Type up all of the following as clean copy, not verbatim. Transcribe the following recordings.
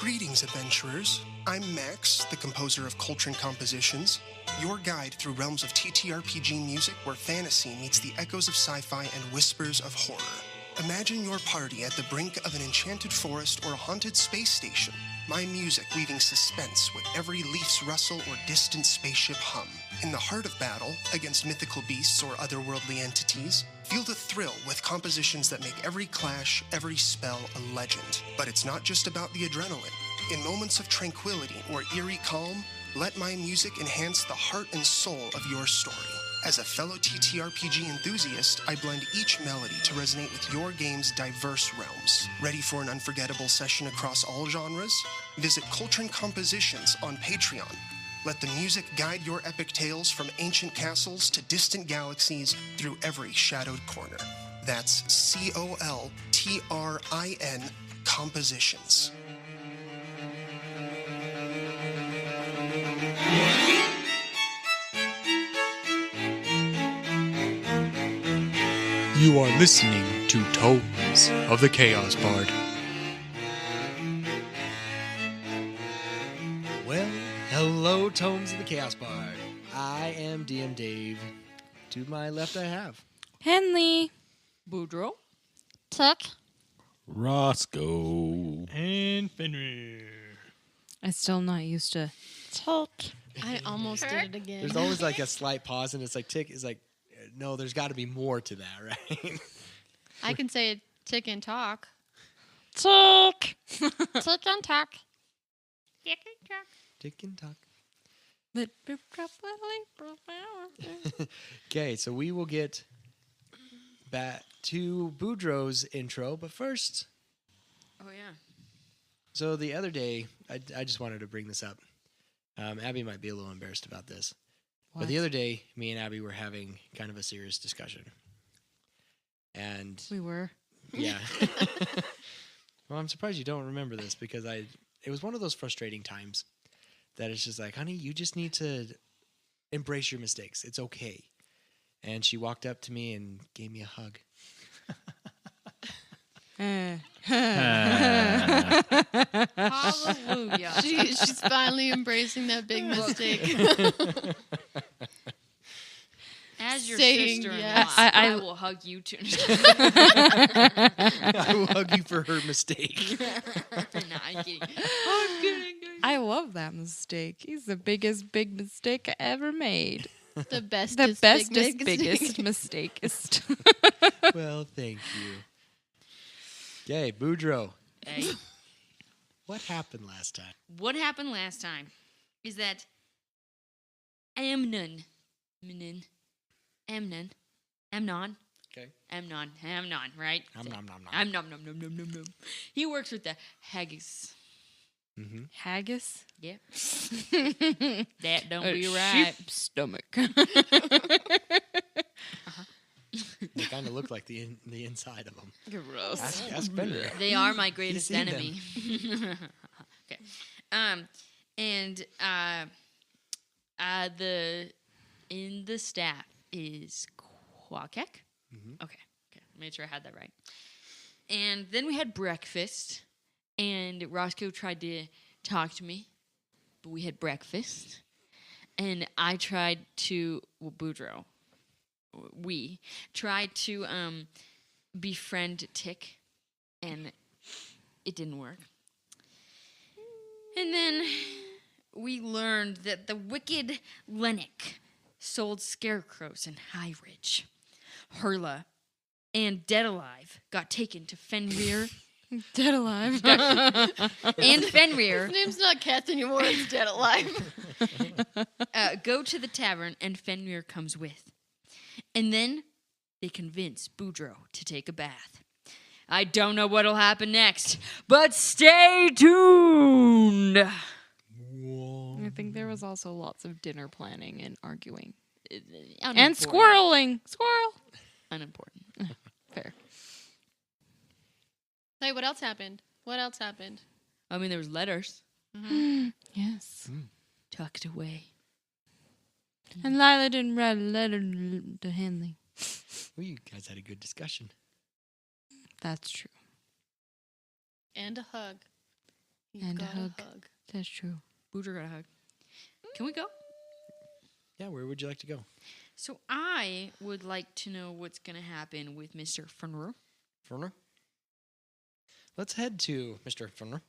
Greetings, adventurers. I'm Max, the composer of Coltrane Compositions, your guide through realms of TTRPG music where fantasy meets the echoes of sci-fi and whispers of horror. Imagine your party at the brink of an enchanted forest or a haunted space station. My music weaving suspense with every leaf's rustle or distant spaceship hum. In the heart of battle, against mythical beasts or otherworldly entities, feel the thrill with compositions that make every clash, every spell a legend. But it's not just about the adrenaline. In moments of tranquility or eerie calm, let my music enhance the heart and soul of your story. As a fellow TTRPG enthusiast, I blend each melody to resonate with your game's diverse realms. Ready for an unforgettable session across all genres? Visit Coltrane Compositions on Patreon. Let the music guide your epic tales from ancient castles to distant galaxies through every shadowed corner. That's COLTRIN Compositions. You are listening to Tomes of the Chaos Bard. Well, hello, Tomes of the Chaos Bard. I am DM Dave. To my left, I have Henley. Boudreaux. Tuck. Roscoe. And Fenrir. I'm still not used to Tuck. I almost did it again. There's always like a slight pause, and it's like tick is like, no, there's got to be more to that, right? I can say it, tick and talk. Tuck. Tuck and Tuck. Tick and talk. Let me drop Okay, so we will get back to Boudreaux's intro, but first, Oh, yeah. so the other day, I just wanted to bring this up. Abby might be a little embarrassed about this. But the other day, me and Abby were having kind of a serious discussion. And We were. yeah. Well, I'm surprised you don't remember this because it was one of those frustrating times that it's just like, honey, you just need to embrace your mistakes. It's okay. And she walked up to me and gave me a hug. Hallelujah. She's finally embracing that big mistake. As your Saying sister-in-law, yes. I will hug you too. I will hug you for her mistake. No, I'm kidding. I love that mistake. He's the biggest big mistake I ever made. The bestest, The bestest, big biggest mistakest. Well, thank you. Okay, Boudreaux. Hey, What happened last time? what happened last time is that Amnon, Okay. right? Nom, nom, nom, nom. Nom. He works with the haggis. Mm-hmm. Haggis? Yeah. That don't A be right. sheep stomach. They kind of look like the inside of them. Gross. Ask Fenrir. They are my greatest seen enemy. Okay. The staff is Quakek. Mm-hmm. Okay. Made sure I had that right. And then we had breakfast, and Roscoe tried to talk to me, but we had breakfast, and I tried to Boudreaux. We tried to befriend Tick, and it didn't work. And then we learned that the wicked Lennox sold Scarecrows in High Ridge. Hurla and Dead Alive got taken to Fenrir. Dead alive. And Fenrir His name's not Kath anymore, it's Dead Alive. go to the tavern, and Fenrir comes with. And then they convince Boudreaux to take a bath. I don't know what'll happen next, but stay tuned. I think there was also lots of dinner planning and arguing. And squirreling. Squirrel. Unimportant. Fair. Hey, what else happened? I mean, there was letters Yes. tucked away. And Lila didn't write a letter to Henley. Well, you guys had a good discussion. That's true. And a hug. You And a gotta hug. That's true. Boudreaux got a hug. Can we go? Yeah, where would you like to go? So I would like to know what's going to happen with Mr. Fenrir. Fenrir? Let's head to Mr. Fenrir.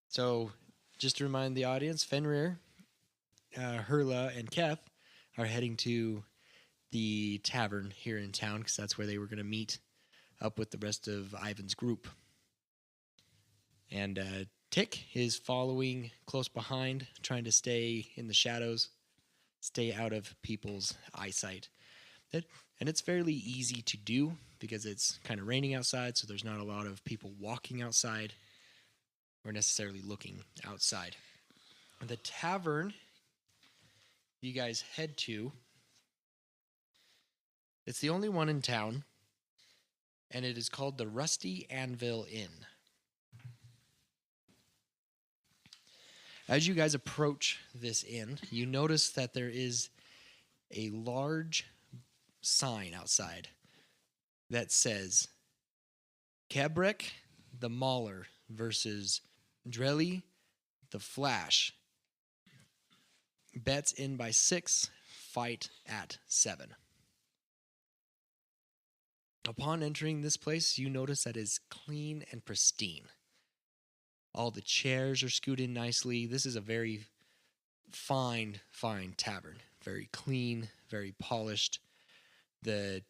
So, just to remind the audience, Fenrir, Hurla, and Keth are heading to the tavern here in town because that's where they were going to meet up with the rest of Ivan's group. And Tick is following close behind, trying to stay in the shadows, stay out of people's eyesight. And it's fairly easy to do because it's kind of raining outside, so there's not a lot of people walking outside or necessarily looking outside. The tavern you guys head to, it's the only one in town, and it is called the Rusty Anvil Inn. As you guys approach this inn, you notice that there is a large sign outside that says Kebrek the Mauler versus Drelly the Flash. Bets in by 6, fight at 7. Upon entering this place, you notice that it is clean and pristine. All the chairs are scooted nicely. This is a very fine tavern. Very clean, very polished. The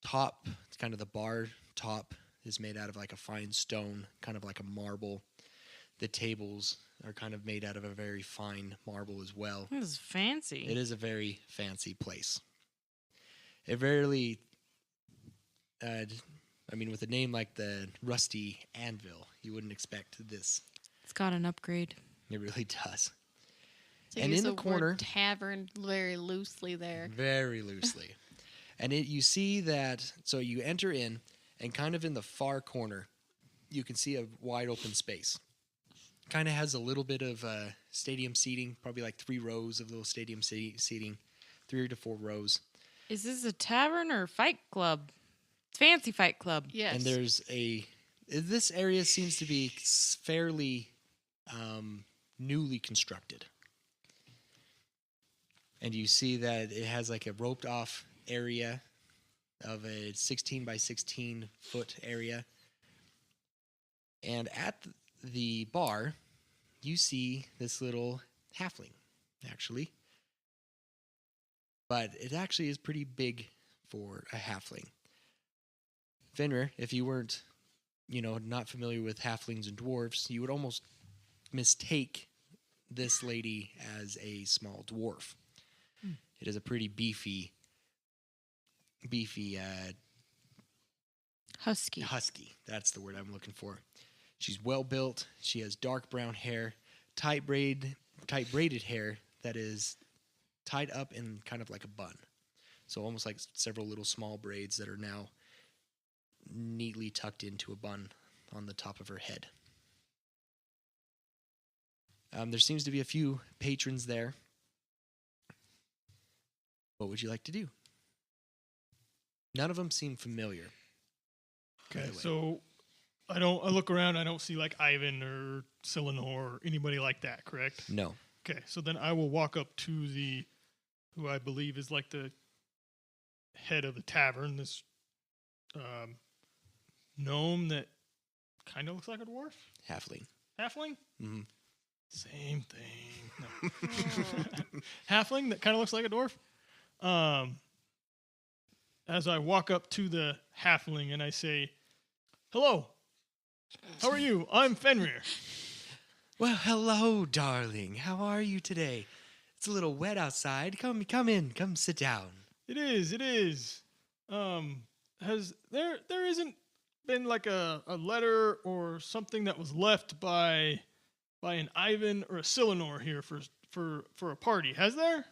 top, it's kind of the bar top, is made out of like a fine stone, kind of like a marble. The tables are kind of made out of a very fine marble as well. This is fancy. It is a very fancy place. It rarely, with a name like the Rusty Anvil, you wouldn't expect this. It's got an upgrade. It really does. So And use in the word corner- tavern very loosely there. Very loosely. And you see that, so you enter in, and kind of in the far corner, you can see a wide open space. Kind of has a little bit of stadium seating, probably like 3 rows of little stadium seating, 3 to 4 rows. Is this a tavern or a fight club? It's fancy fight club. Yes. And there's this area seems to be fairly newly constructed. And you see that it has like a roped off area of a 16 by 16 foot area. And at the bar, you see this little halfling, actually. But it actually is pretty big for a halfling. Fenrir, if you weren't, not familiar with halflings and dwarves, you would almost mistake this lady as a small dwarf. It is a pretty beefy Husky. That's the word I'm looking for. She's well built. She has dark brown hair, tight braided hair that is tied up in kind of like a bun. So almost like several little small braids that are now neatly tucked into a bun on the top of her head. There seems to be a few patrons there. What would you like to do? None of them seem familiar. by Okay, the way. so I look around, I don't see like Ivan or Silenor or anybody like that, correct? No. Okay, so then I will walk up to who I believe is like the head of the tavern, this gnome that kind of looks like a dwarf? Halfling. Halfling? Mm-hmm. Same thing. No. Halfling that kind of looks like a dwarf. As I walk up to the halfling and I say, "Hello, how are you? I'm Fenrir." Well, hello, darling. How are you today? It's a little wet outside. Come in. Come sit down. It is. Has there isn't been like a letter or something that was left by an Ivan or a Silenor here for a party, has there?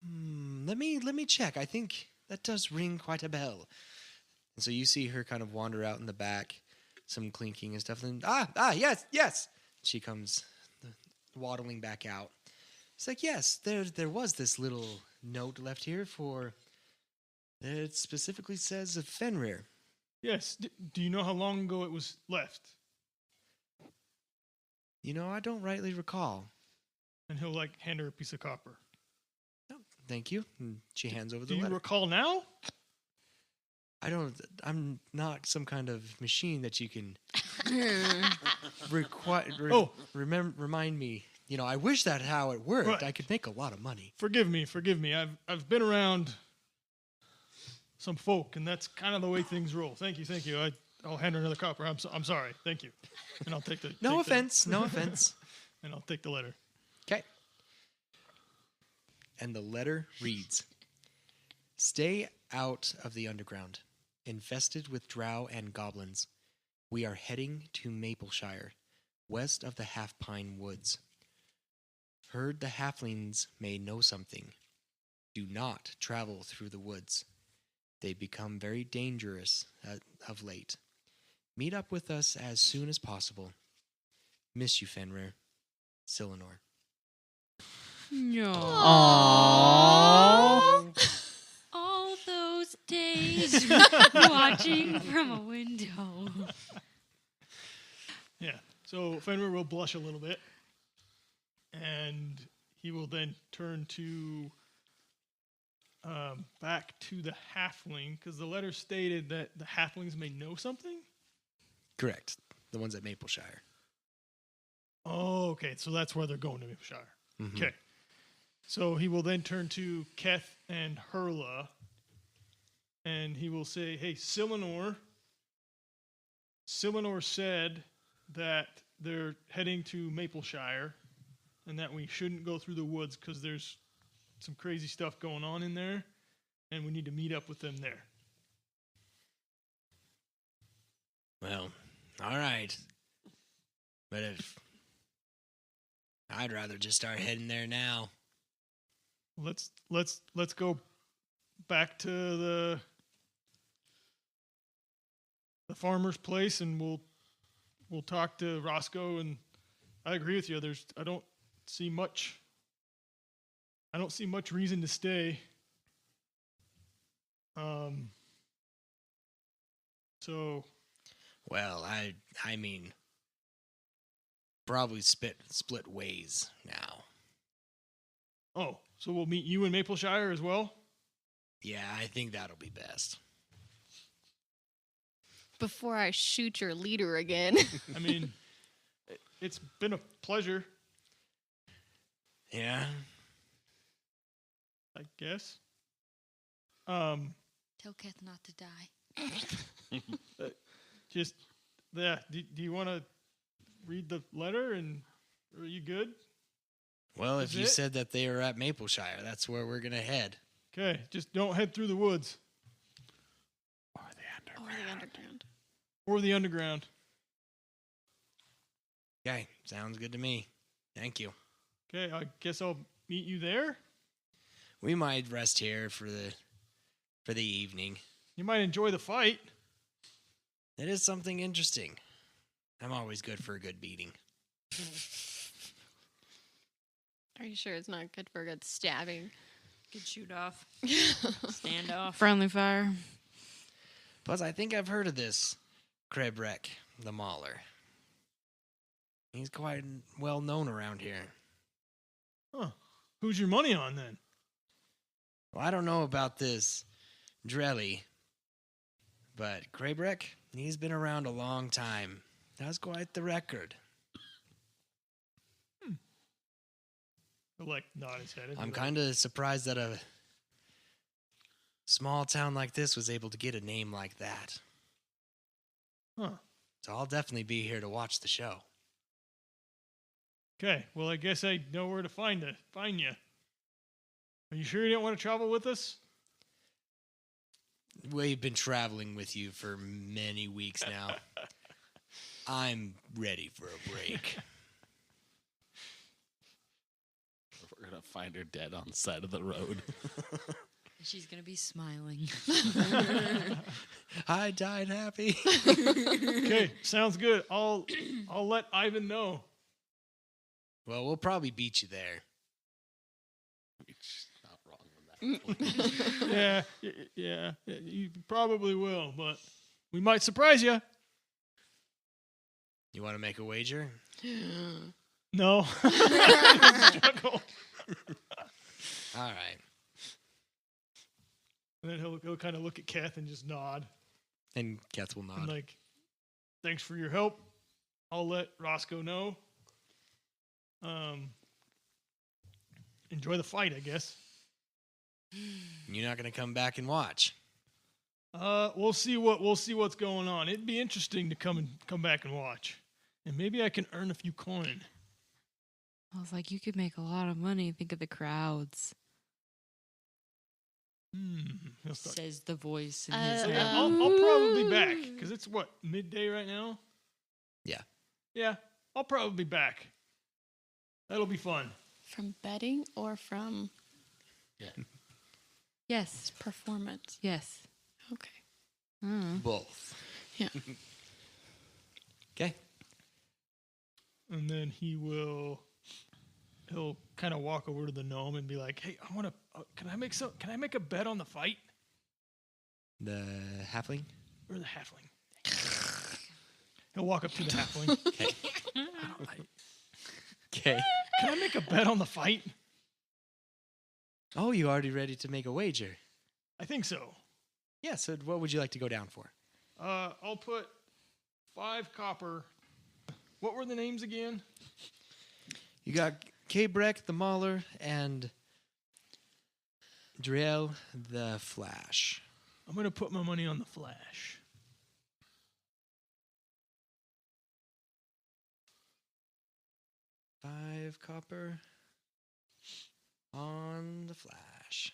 Let me check. I think that does ring quite a bell. And so you see her kind of wander out in the back, some clinking and stuff. And yes. She comes waddling back out. It's like, yes, there was this little note left here for. It specifically says Fenrir. Yes. Do you know how long ago it was left? I don't rightly recall. And he'll like hand her a piece of copper. No, thank you. And she hands over Do the you letter. recall now? I'm not some kind of machine that you can remind me. I wish that how it worked. Right. I could make a lot of money. Forgive me. I've been around some folk, and that's kind of the way things roll. Thank you. I'll hand her another copper. I'm sorry. Thank you. And I'll take the. No offense. And I'll take the letter. Okay. And the letter reads, "Stay out of the underground, infested with drow and goblins. We are heading to Mapleshire, west of the Half-Pine Woods. Heard the halflings may know something. Do not travel through the woods. They become very dangerous of late. Meet up with us as soon as possible. Miss you, Fenrir. Silenor." No. All those days watching from a window. Yeah. So Fenrir will blush a little bit, and he will then turn to back to the halfling, because the letter stated that the halflings may know something. Correct. The ones at Mapleshire. Oh, okay. So that's where they're going to Mapleshire. Mhm. Okay. So he will then turn to Keth and Hurla, and he will say, "Hey, Silenor said that they're heading to Mapleshire, and that we shouldn't go through the woods because there's some crazy stuff going on in there, and we need to meet up with them there." Well, all right. But if I'd rather just start heading there now. Let's go back to the farmer's place, and we'll talk to Roscoe. And I agree with you. I don't see much reason to stay. So. Well, I mean, probably split ways now. Oh, so we'll meet you in Mapleshire as well? Yeah, I think that'll be best. Before I shoot your leader again. I mean, it's been a pleasure, Yeah. I guess. Tell Keth not to die. Just, yeah. Do you want to read the letter, and are you good? Well, Is if you it? said that they were at Mapleshire, that's where we're going to head. Okay, just don't head through the woods Or the Or underground. the underground. or the underground. Okay, sounds good to me. Thank you. Okay, I guess I'll meet you there. We might rest here for the evening. You might enjoy the fight. It is something interesting. I'm always good for a good beating. Are you sure it's not good for a good stabbing? Good shoot off. Stand off. Friendly fire. Plus, I think I've heard of this Krebrek, the Mauler. He's quite well known around here. Huh. Who's your money on then? Well, I don't know about this Drelly, but Krebrek, he's been around a long time. That's quite the record. He'll like nod his head. I'm kind of surprised that a small town like this was able to get a name like that. Huh. So I'll definitely be here to watch the show. Okay, well, I guess I know where to find you. Are you sure you don't want to travel with us? We've been traveling with you for many weeks now. I'm ready for a break. We're going to find her dead on the side of the road. She's going to be smiling. I died happy. Okay, sounds good. I'll let Ivan know. Well, we'll probably beat you there. She's not wrong on that point. Yeah, you probably will, but we might surprise you. You want to make a wager? No. Struggle. All right. And then he'll kind of look at Kath and just nod. And Keth will nod. And like, thanks for your help. I'll let Roscoe know. Enjoy the fight, I guess. You're not going to come back and watch. We'll see what's going on. It'd be interesting to come back and watch. And maybe I can earn a few coin. I was like, you could make a lot of money. Think of the crowds. He'll start. Says the voice in So his yeah, I'll probably be back because it's what, midday right now. Yeah. Yeah, I'll probably be back. That'll be fun. From betting or from Yes. performance? Yes. Okay. Both. Yeah. Okay. And then he'll kind of walk over to the gnome and be like, "Hey, I want to. Can I make a bet on the fight The halfling? or the halfling?" He'll walk up to the halfling. Okay. Okay. Can I make a bet on the fight? Oh, you already ready to make a wager? I think so. Yeah, so what would you like to go down for? I'll put 5 copper. What were the names again? You got K-Breck, the Mauler, and Driel, the Flash. I'm gonna put my money on the Flash. $5 copper on the Flash.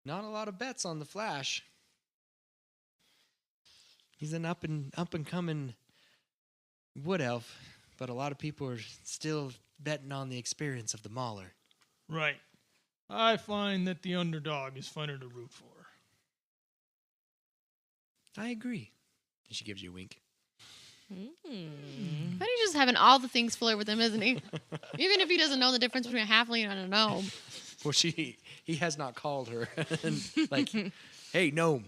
Not a lot of bets on the Flash. He's an up and coming wood elf, but a lot of people are still betting on the experience of the Mauler. Right. I find that the underdog is funner to root for. I agree. And she gives you a wink. But he's just having all the things flirt with him, isn't he? Even if he doesn't know the difference between a halfling and a gnome. Well, he has not called her like, hey, gnome.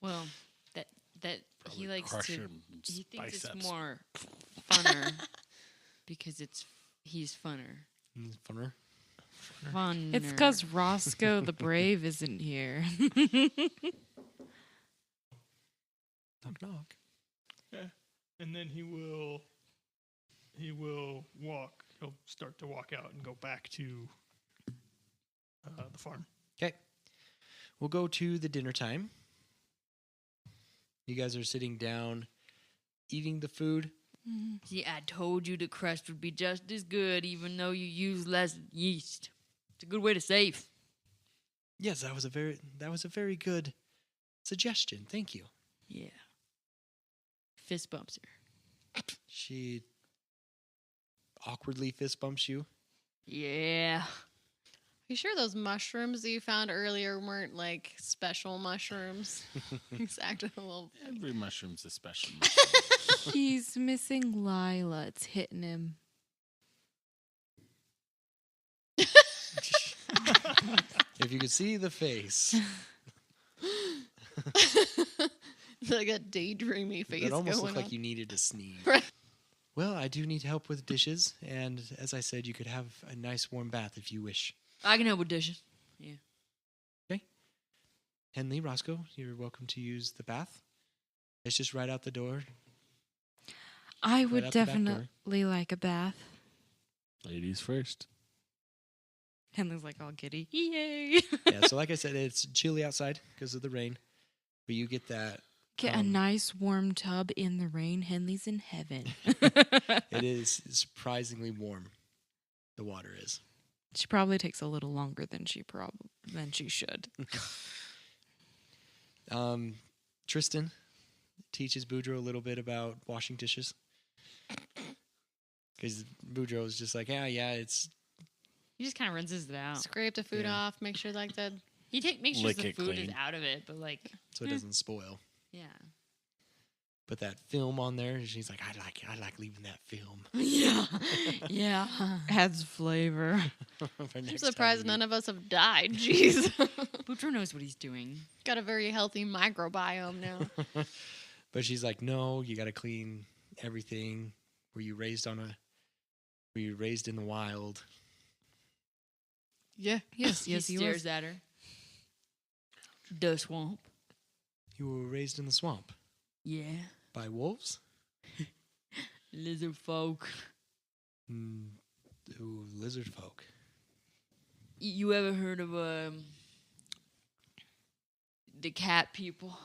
Well, that he Probably likes crush to. him and He thinks biceps. it's more funner because he's funner. Funner. Funner. It's because Roscoe the Brave isn't here. Knock, knock. Yeah. And then he'll start to walk out and go back to the farm. Okay. We'll go to the dinner time. You guys are sitting down, eating the food. See, I told you the crust would be just as good, even though you use less yeast. It's a good way to save. Yes, that was a very good suggestion. Thank you. Yeah. Fist bumps her. She awkwardly fist bumps you. Yeah. Are you sure those mushrooms that you found earlier weren't like special mushrooms? He's acting a little. Every mushroom's a special mushroom. He's missing Lila. It's hitting him. If you could see the face. It's like a daydreamy face It almost going looked like on. you needed to sneeze. Right. Well, I do need help with dishes, and as I said, you could have a nice warm bath if you wish. I can help with dishes. Yeah. Okay. Henley, Roscoe, you're welcome to use the bath. It's just right out the door. I would out the back door. definitely like a bath. Ladies first. Henley's like all giddy. Yay! Yeah, so like I said, it's chilly outside because of the rain, but you get that. Get a nice warm tub in the rain. Henley's in heaven. It is surprisingly warm. The water is. She probably takes a little longer than she should. Tristan teaches Boudreaux a little bit about washing dishes. Because Boudreaux is just like, yeah, it's... He just kind of rinses it out. Scrape the food Yeah. off, make sure like that. He makes sure Lick the it food is clean. out of it, but like, so it doesn't spoil. yeah. put that film on there. And she's like, I like leaving that film. Yeah. Yeah. Adds flavor. I'm surprised none of us have died. Jeez. Boudreaux knows what he's doing. Got a very healthy microbiome now. But she's like, no, you got to clean everything. Were you raised in the wild? Yeah. Yes. He stares at her. The swamp. You were raised in the swamp Yeah. by wolves? Lizard folk. Ooh, lizard folk. You ever heard of the cat people?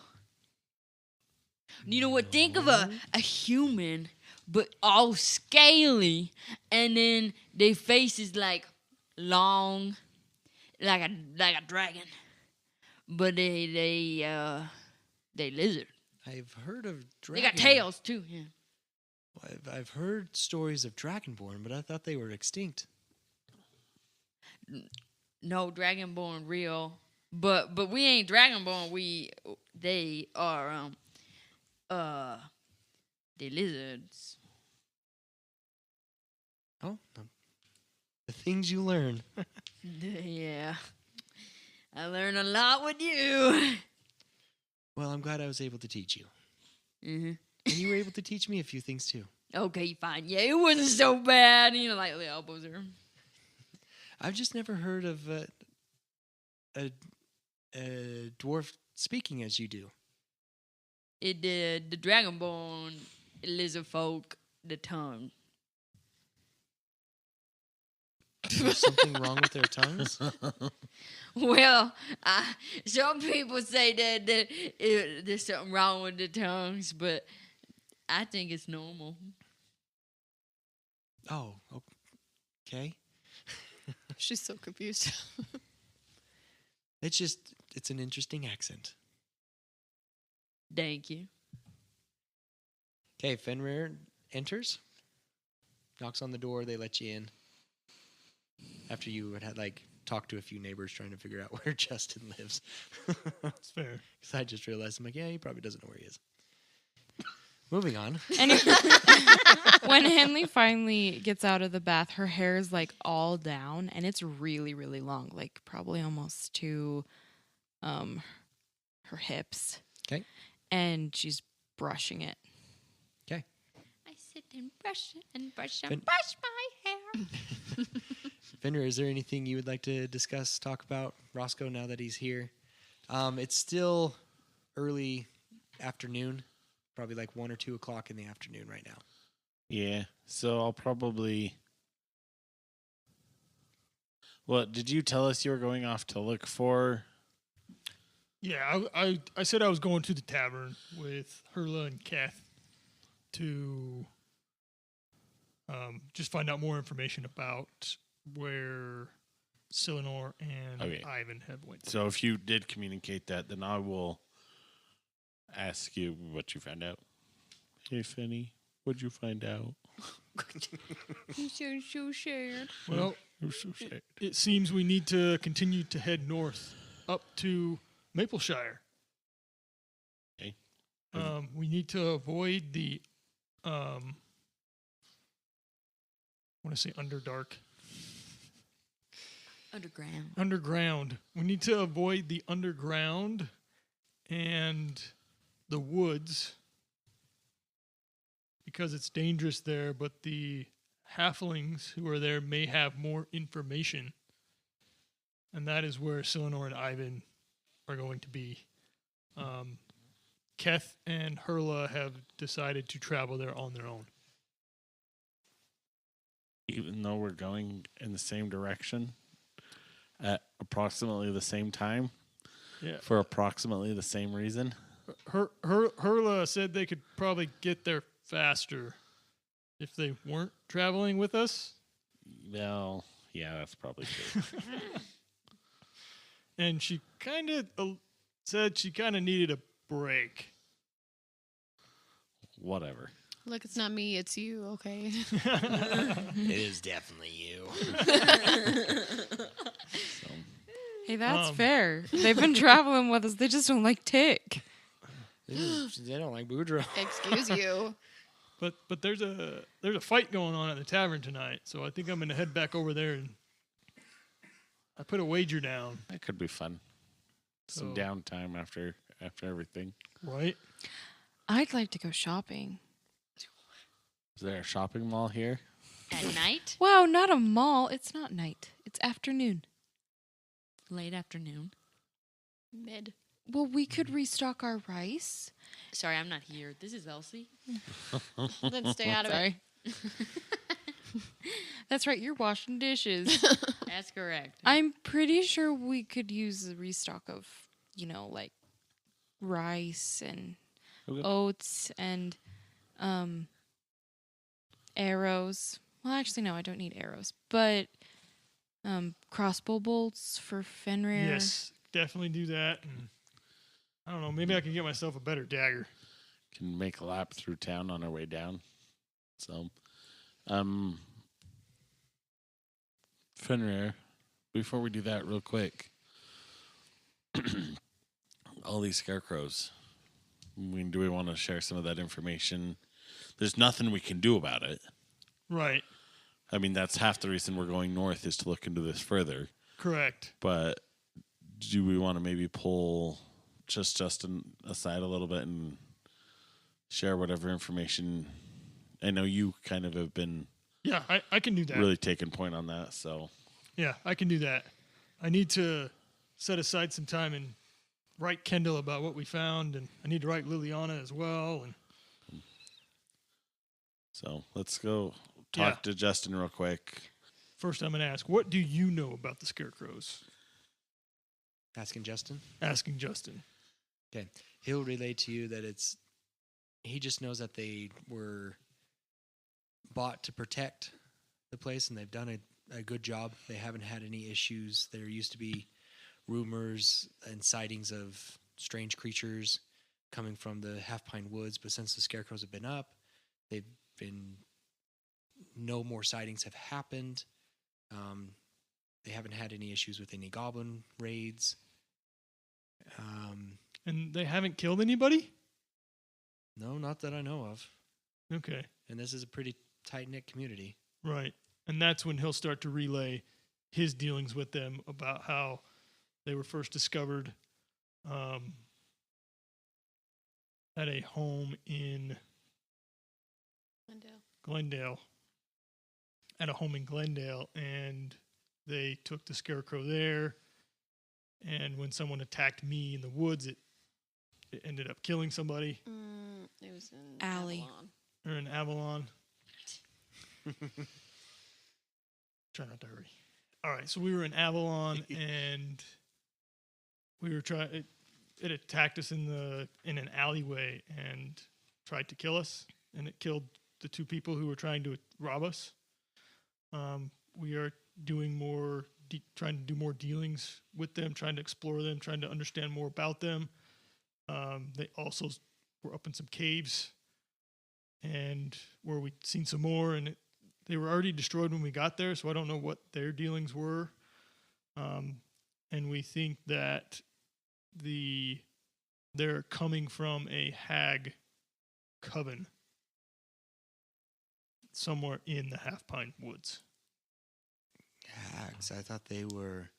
You know what? Think of a human, but all scaly, and then their face is like long, like a dragon, but they lizard. I've heard of They dragon. got tails too. Yeah. I've heard stories of Dragonborn, but I thought they were extinct. No, Dragonborn real, but we ain't Dragonborn. They are the lizards. Oh, the things you learn. Yeah, I learned a lot with you. Well, I'm glad I was able to teach you. Mm-hmm. And you were able to teach me a few things too. Okay, fine. Yeah, it wasn't so bad. You know, like the elbows her. I've just never heard of a dwarf speaking as you do. It did the Dragonborn lizard folk the tongue. There's something wrong with their tongues? Well, some people say that there's something wrong with the tongues, but I think it's normal. Oh, okay. She's so confused. It's an interesting accent. Thank you. Okay, Fenrir enters, knocks on the door, they let you in. After you had talked to a few neighbors trying to figure out where Justin lives. It's fair. Because I just realized, I'm like, yeah, he probably doesn't know where he is. Moving on. And when Henley finally gets out of the bath, her hair is all down, and it's really, really long, probably almost to her hips. Okay. And she's brushing it. Okay. I sit and brush Fin- brush my hair. Fenrir, is there anything you would like to discuss, talk about Roscoe now that he's here? It's still early afternoon, probably 1 or 2 o'clock in the afternoon right now. Yeah, so I'll probably... Well, did you tell us you were going off to look for... Yeah, I said I was going to the tavern with Herla and Kath to just find out more information about where Silenor and Ivan have went. So if you did communicate that, then I will ask you what you found out. Hey, Finny, what'd you find out? You sound so sad. Well, You're so sad. it seems we need to continue to head north up to Mapleshire. Okay. We need to avoid the I want to say Underdark. Underground. We need to avoid the underground and the woods because it's dangerous there, but the halflings who are there may have more information. And that is where Silenor and Ivan are going to be. Keth and Herla have decided to travel there on their own. Even though we're going in the same direction at approximately the same time, for approximately the same reason. Herla said they could probably get there faster if they weren't traveling with us. Well, yeah, that's probably true. And she kind of said she kind of needed a break. Whatever. Look, it's not me, it's you, okay? It is definitely you. Hey, that's fair. They've been traveling with us. They just don't like tick. They don't like Boudreaux. Excuse you. But there's a fight going on at the tavern tonight, so I think I'm gonna head back over there and I put a wager down. That could be fun. Some So- downtime after everything. Right? I'd like to go shopping. Is there a shopping mall here? At night, Wow, not a mall. It's not night. It's afternoon. late afternoon. Mid. Well, we could restock our rice. Sorry, I'm not here. This is Elsie. Then stay out of it. Sorry. That's right. You're washing dishes. That's correct. I'm pretty sure we could use a restock of, like rice and Okay. oats and arrows. Well, actually, no, I don't need arrows, but crossbow bolts for Fenrir. Yes, definitely do that. And I don't know, maybe I can get myself a better dagger. Can make a lap through town on our way down. So, Fenrir, before we do that, real quick, all these scarecrows. Do we want to share some of that information? There's nothing we can do about it. Right. I mean, that's half the reason we're going north is to look into this further. Correct. But do we want to maybe pull Justin aside a little bit and share whatever information? I know you kind of have been Yeah, I can do that. really taking point on that. So Yeah, I can do that. I need to set aside some time and write Kendall about what we found, and I need to write Liliana as well. And let's go talk Yeah. to Justin real quick. first, I'm going to ask, what do you know about the Scarecrows? Asking Justin. Asking Justin. Okay. He'll relay to you that he just knows that they were bought to protect the place, and they've done a good job. They haven't had any issues. There used to be rumors and sightings of strange creatures coming from the Half Pine Woods, but since the Scarecrows have been up, no more sightings have happened. They haven't had any issues with any goblin raids. And they haven't killed anybody? No, not that I know of. Okay, And this is a pretty tight-knit community. right. And that's when he'll start to relay his dealings with them about how they were first discovered at a home in Glendale. At a home in Glendale, and they took the Scarecrow there. And when someone attacked me in the woods, it ended up killing somebody. It was in Alley. Avalon. Or in Avalon. Try not to hurry. All right, so we were in Avalon, and we were trying. It attacked us in an alleyway and tried to kill us, and it killed the two people who were trying to rob us. We are doing more, trying to do more dealings with them, trying to explore them, trying to understand more about them. They also were up in some caves, and where we'd seen some more, and they were already destroyed when we got there, so I don't know what their dealings were. And we think that they're coming from a hag coven somewhere in the Half Pine Woods. Hags. I thought they were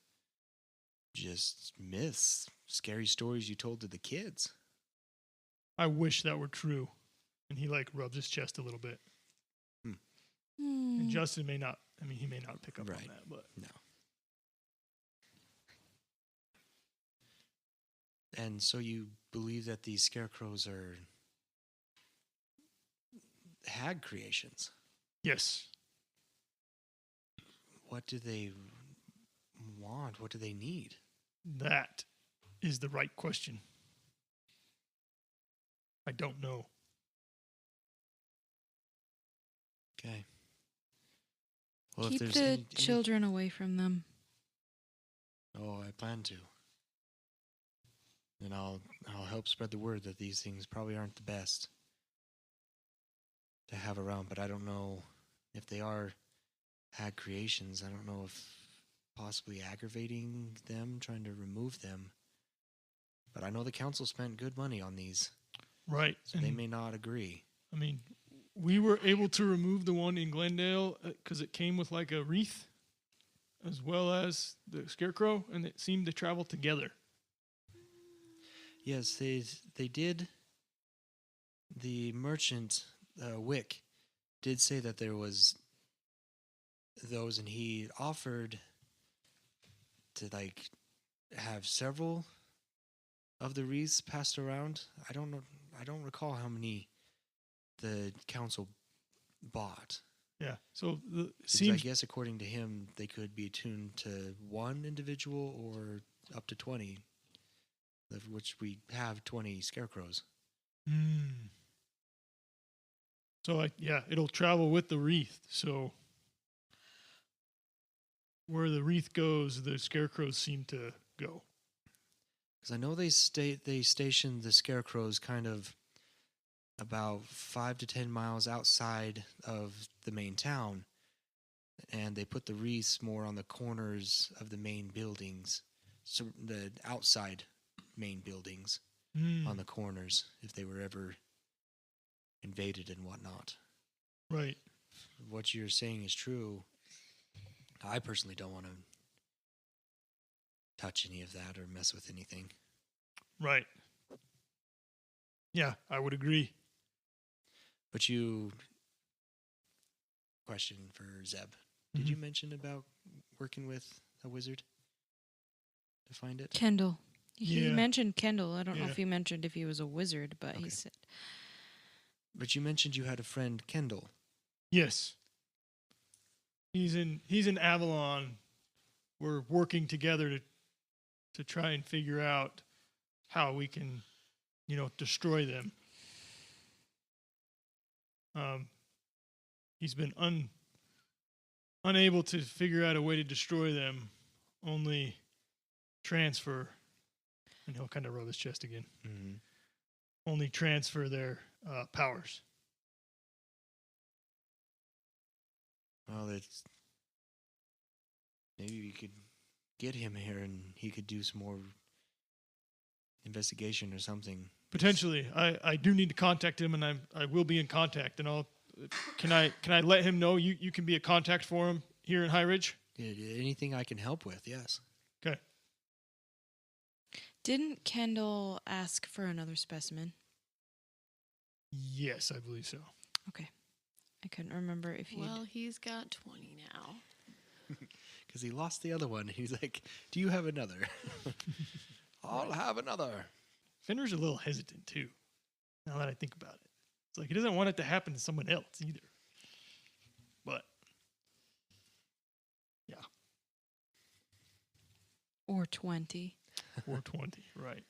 just myths, scary stories you told to the kids. I wish that were true. And he rubs his chest a little bit. And Justin may not. I mean, he may not pick up on Right. that, but No. And so you believe that these scarecrows are hag creations? yes, What do they want? What do they need? that is the right question. I don't know. Okay. Well, Keep if the there's children away from them. Oh, I plan to. And I'll help spread the word that these things probably aren't the best to have around, but I don't know if they are hag creations. I don't know if possibly aggravating them, trying to remove them. But I know the council spent good money on these. Right. So they And, may not agree. I mean, we were able to remove the one in Glendale because it came with like a wreath as well as the Scarecrow, and it seemed to travel together. Yes, they did. The merchant, Wick, did say that there was those, and he offered to like have several of the wreaths passed around. I don't know. I don't recall how many the council bought. Yeah. So it Because I seems guess according to him, they could be attuned to one individual or up to 20, of which we have 20 scarecrows. So it'll travel with the wreath. So where the wreath goes, the Scarecrows seem to go. Because I know they stationed the scarecrows kind of about 5 to 10 miles outside of the main town, and they put the wreaths more on the corners of the main buildings, so the outside main buildings on the corners if they were ever invaded and whatnot. Right. What you're saying is true. I personally don't want to touch any of that or mess with anything. Right. Yeah, I would agree. But question for Zeb. Did you mention about working with a wizard to find it? Kendall. He Yeah. mentioned Kendall. I don't know Yeah. if he mentioned if he was a wizard, but he Okay. said But you mentioned you had a friend, Kendall. Yes. He's in Avalon. We're working together to try and figure out how we can, destroy them. He's been unable to figure out a way to destroy them, only transfer, and he'll kind of rub his chest again, Mm-hmm. only transfer their powers. Well, maybe we could get him here and he could do some more investigation or something. Potentially. I do need to contact him, and I will be in contact, and can I let him know you can be a contact for him here in High Ridge? Anything I can help with, yes. Okay. Didn't Kendall ask for another specimen? Yes, I believe so. Okay. I couldn't remember if he Well, he's got 20 now. Because he lost the other one. He's like, do you have another? I'll have another. Fenrir's a little hesitant too, now that I think about it. It's like he doesn't want it to happen to someone else either. But yeah, or 20. or 20, right.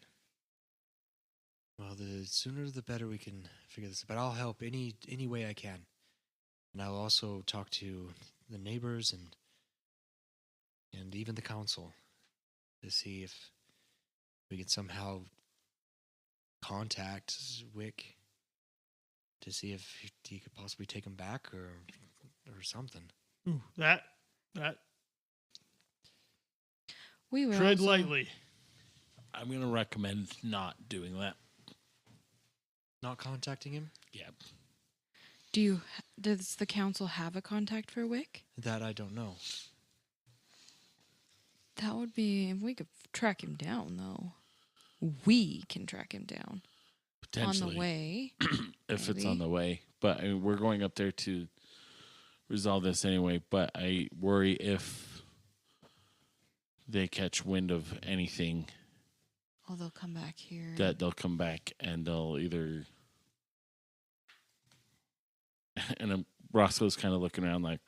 Well, the sooner the better we can figure this out. But I'll help any way I can. And I'll also talk to the neighbors and even the council to see if we can somehow contact Wick to see if he could possibly take him back or something. Ooh, that We were tread also- lightly. I'm going to recommend not doing that. Not contacting him? Yeah. Does the council have a contact for Wick? That I don't know. That would be if we could track him down, though. We can track him down Potentially. on the way. If it's maybe. on the way. But I mean, we're going up there to resolve this anyway. But I worry if they catch wind of anything Oh, they'll come back here. that they'll come back and they'll either. And Roscoe's kind of looking around like,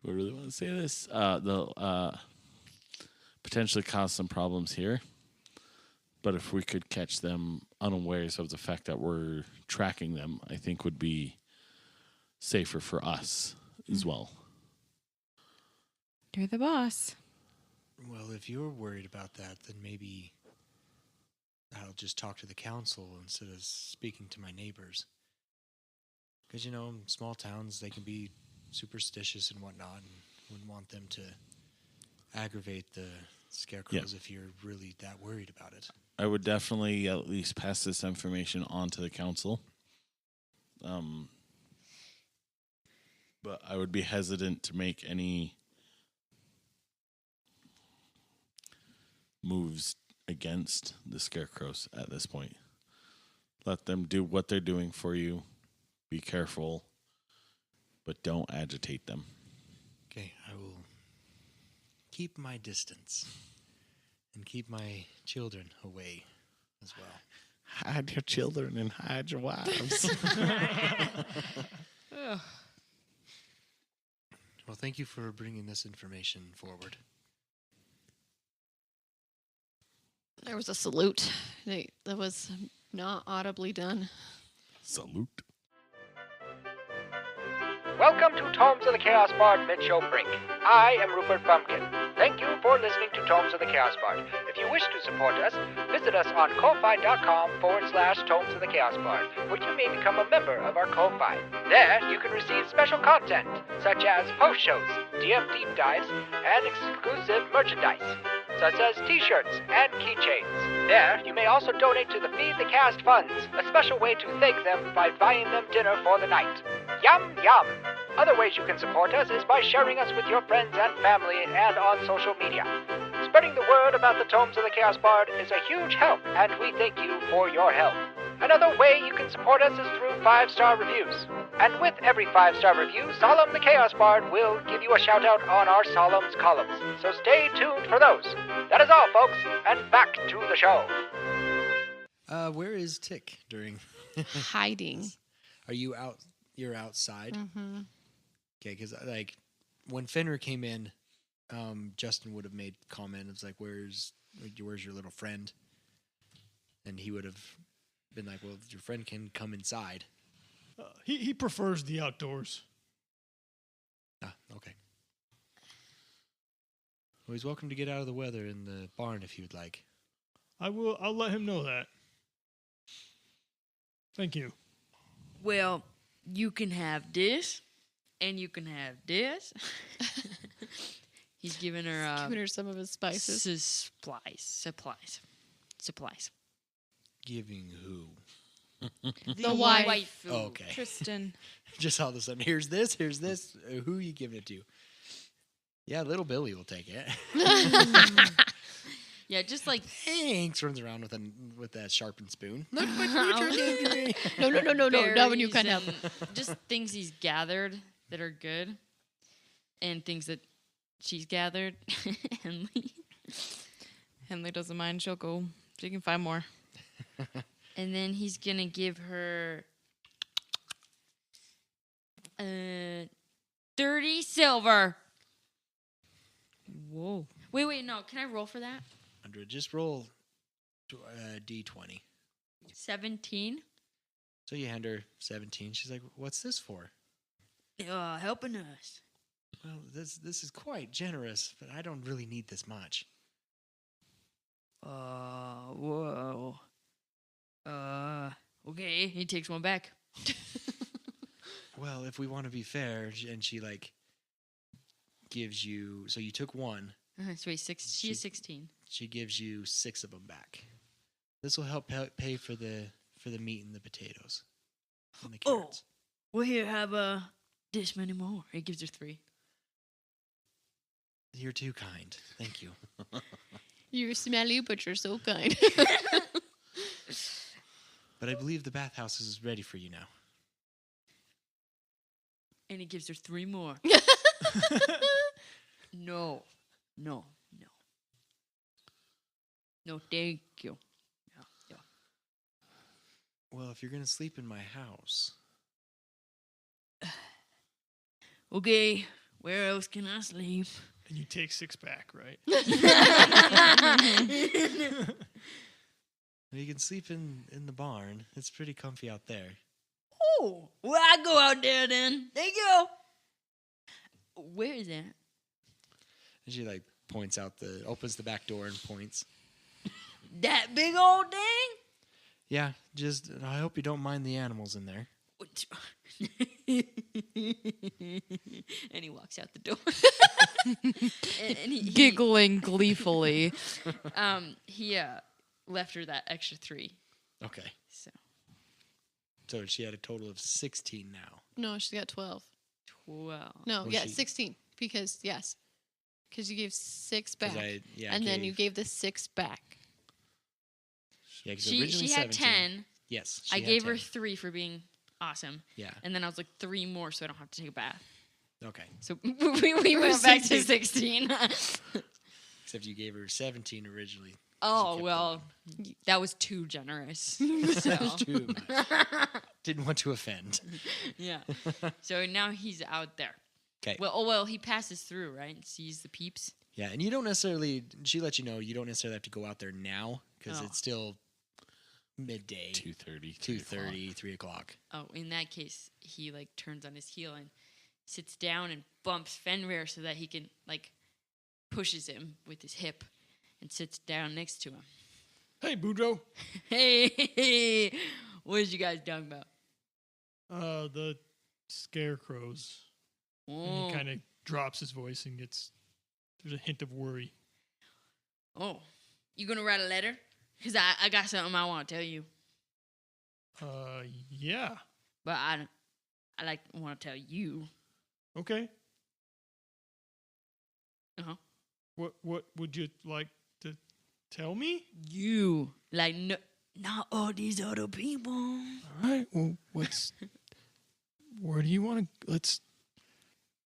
do I really want to say this? They'll potentially cause some problems here. But if we could catch them unawares of the fact that we're tracking them, I think would be safer for us as well. You're the boss. Well, if you're worried about that, then maybe I'll just talk to the council instead of speaking to my neighbors. Because, small towns, they can be superstitious and whatnot, and wouldn't want them to aggravate the scarecrows if you're really that worried about it. I would definitely at least pass this information on to the council. But I would be hesitant to make any moves against the Scarecrows at this point. Let them do what they're doing for you. Be careful, but don't agitate them. Okay, I will keep my distance and keep my children away as well. Hide your children and hide your wives. Well, thank you for bringing this information forward. There was a salute. That was not audibly done. Salute. Welcome to Tomes of the Chaos Bard mid-show break. I am Rupert Bumpkin. Thank you for listening to Tomes of the Chaos Bard. If you wish to support us, visit us on ko-fi.com/Tomes of the Chaos Bard, where you may become a member of our Ko-Fi. There, you can receive special content, such as post-shows, DM deep dives, and exclusive merchandise, such as t-shirts and keychains. There, you may also donate to the Feed the Cast funds, a special way to thank them by buying them dinner for the night. Yum, yum! Other ways you can support us is by sharing us with your friends and family and on social media. Spreading the word about the Tomes of the Chaos Bard is a huge help, and we thank you for your help. Another way you can support us is through 5-star reviews. And with every 5-star review, Solemn the Chaos Bard will give you a shout-out on our Solemn's columns. So stay tuned for those. That is all, folks, and back to the show. Where is Tick during? Hiding. Are you out? You're outside. Mm-hmm. Okay, because like when Fenrir came in, Justin would have made comment. It's like, "Where's your little friend?" And he would have been like, "Well, your friend can come inside." He prefers the outdoors. Ah, okay. Well, he's welcome to get out of the weather in the barn if he would like. I'll let him know that. Thank you. Well, you can have this, and you can have this. He's giving her Giving her some of his spices. Supplies. Giving who? The wife. food. Oh, okay. Tristan. Just all of a sudden, here's this. Who are you giving it to? Yeah, little Billy will take it. Yeah, just like Thanks. Runs around with that sharpened spoon. Look what you gave me. No. Not when you berries can't have. and just things he's gathered that are good, and things that she's gathered. Henley doesn't mind. She'll go. She can find more. And then he's gonna give her 30 silver. Whoa. Wait, no. Can I roll for that? 100. Just roll D20. 17. So you hand her 17. She's like, "What's this for?" Helping us. Well, this is quite generous, but I don't really need this much. Whoa. Okay. He takes one back. Well, if we want to be fair, and she like gives you, so you took one. So he's six. She is 16. She gives you 6 of them back. This will help pay for the meat and the potatoes and the carrots. Well, here, have this many more. He gives her 3. You're too kind. Thank you. You're smelly, but you're so kind. But I believe the bathhouse is ready for you now. And he gives her 3 more. No, thank you. No. Well, if you're going to sleep in my house. Okay, where else can I sleep? And you take 6 back, right? You can sleep in the barn. It's pretty comfy out there. Oh, well, I go out there then. Thank you. Where is that? And she like points out opens the back door and points. That big old thing? Yeah, just I hope you don't mind the animals in there. And he walks out the door. and he Giggling gleefully. he left her that extra 3. Okay. So So she had a total of 16 now. No, she got 12. 12. No, Oh, yeah, she- 16. Because you gave 6 back. 'Cause and then you gave the 6 back. Yeah, 'cause She originally had 17. 10. Yes. I she had gave her 10. 3 for being awesome. Yeah. And then I was like 3 more so I don't have to take a bath. Okay. So we went back to 16. Except you gave her 17 originally. Oh, kept well, that was too generous. That was too much. Didn't want to offend. Yeah. So now he's out there. 'Kay. Well, he passes through, right? And sees the peeps. Yeah, and you don't necessarily. She let you know you don't necessarily have to go out there now because Oh. it's still midday, 2:30. 2:30, 3 o'clock. Oh, in that case, he like turns on his heel and sits down and bumps Fenrir so that he can like pushes him with his hip and sits down next to him. Hey, Boudreaux. Hey, what did you guys talking about? The Scarecrows. And Oh, he kind of drops his voice and there's a hint of worry. oh, you gonna write a letter? Cause I got something I want to tell you, Yeah. but I want to tell you. Okay. Uh-huh. What would you like to tell me? You like no, not all these other people. All right. Well, where do you want to?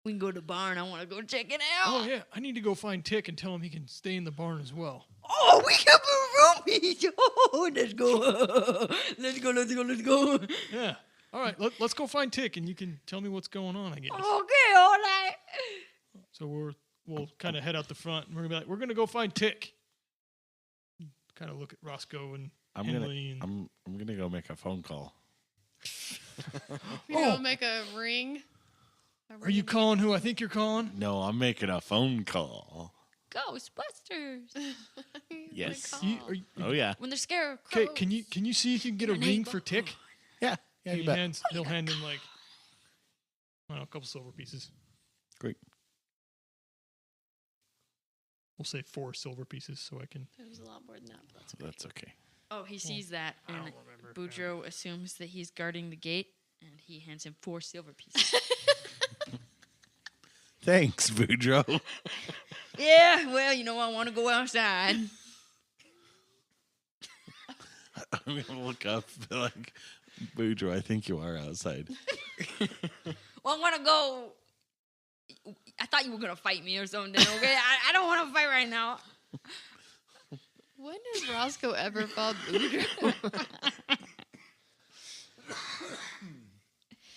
We can go to the barn. I want to go check it out. Oh yeah, I need to go find Tick and tell him he can stay in the barn as well. Oh, we can be roomies. Oh, let's go. Let's go. Yeah. All right. Let's go find Tick and you can tell me what's going on. I guess. Okay, all right. So we'll kind of head out the front and we're gonna be like, we're gonna go find Tick. Kind of look at Roscoe and Henley and I'm gonna go make a phone call. You go make a ring. Are you calling who I think you're calling? No, I'm making a phone call. Ghostbusters. Yes. Oh yeah. When they're scared. Okay. Can you see if you can get a ring for Tick? Yeah. Yeah. You bet. He'll hand him like I don't know, a couple silver pieces. Great. We'll say 4 silver pieces so I can. It was a lot more than that. But that's okay. That's okay. Oh, he sees that, I and don't remember. Boudreaux assumes that he's guarding the gate, and he hands him 4 silver pieces. Thanks, Boudreaux. Yeah, well, I want to go outside. I'm gonna look up, be like, Boudreaux, I think you are outside. Well, I want to go. I thought you were going to fight me or something, okay? I don't want to fight right now. When has Roscoe ever fought Boudreaux?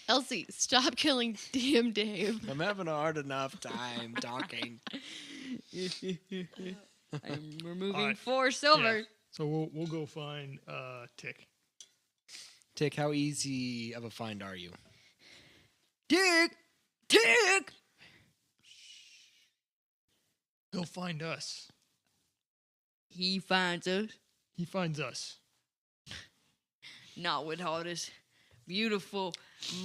Elsie, stop killing DM Dave. I'm having a hard enough time talking. I'm removing All right. 4 silver. Yeah. So we'll go find Tick. Tick, how easy of a find are you? Tick! He'll find us. He finds us. He finds us. Not with all this beautiful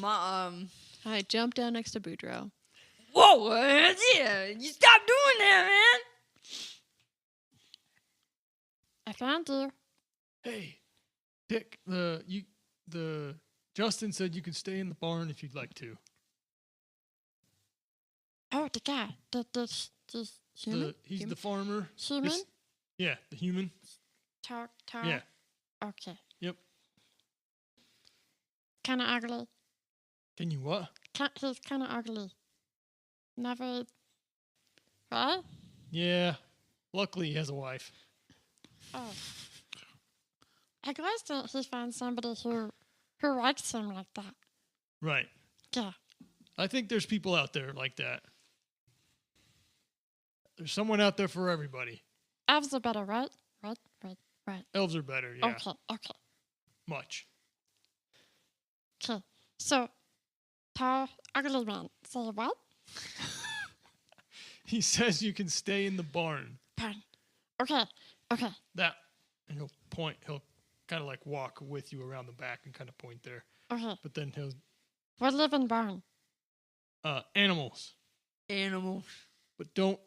I jumped down next to Boudreaux. Whoa, yeah, you stop doing that, man. I found you. Hey, Tick. The Justin said you could stay in the barn if you'd like to. Oh, the guy. The human? He's the farmer. Human? Yeah, the human. Talk. Yeah. Okay. Yep. Kind of ugly. Can you what? He's kind of ugly. Never. Right? Yeah. Luckily, he has a wife. Oh. I guess that he finds somebody who likes him like that. Right. Yeah. I think there's people out there like that. There's someone out there for everybody. Elves are better, right? Right. Elves are better, yeah. Okay. Much. Okay. So, tall, ugly man. Say what? He says you can stay in the barn. Pardon. Okay. That, and he'll kind of like walk with you around the back and kind of point there. Okay. But then he'll, We live in barn. animals. Animal. But don't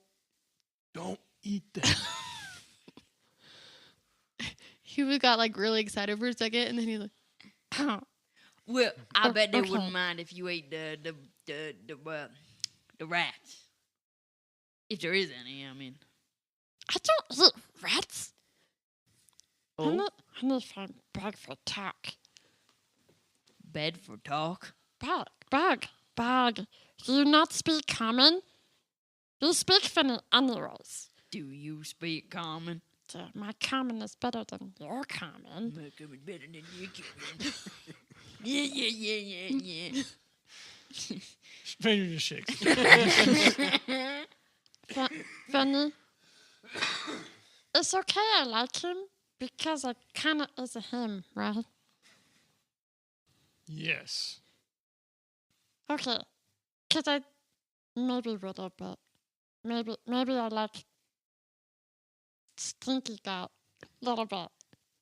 eat them. He got like really excited for a second, and then he's like, Well, I bet they okay. wouldn't mind if you ate the rats. If there is any, I mean. I don't eat rats. Oh, I need to find bag for talk. bed for talk. Bag. Do you not speak common? You speak Finnish anyways. Do you speak common? My common is better than your common. My common better than your common. Yeah. Fenrir just shakes. Funny. It's okay I like him because I kind of is a him, right? Yes. Okay. Because I maybe a little bit. Maybe I like stinky guy a little bit.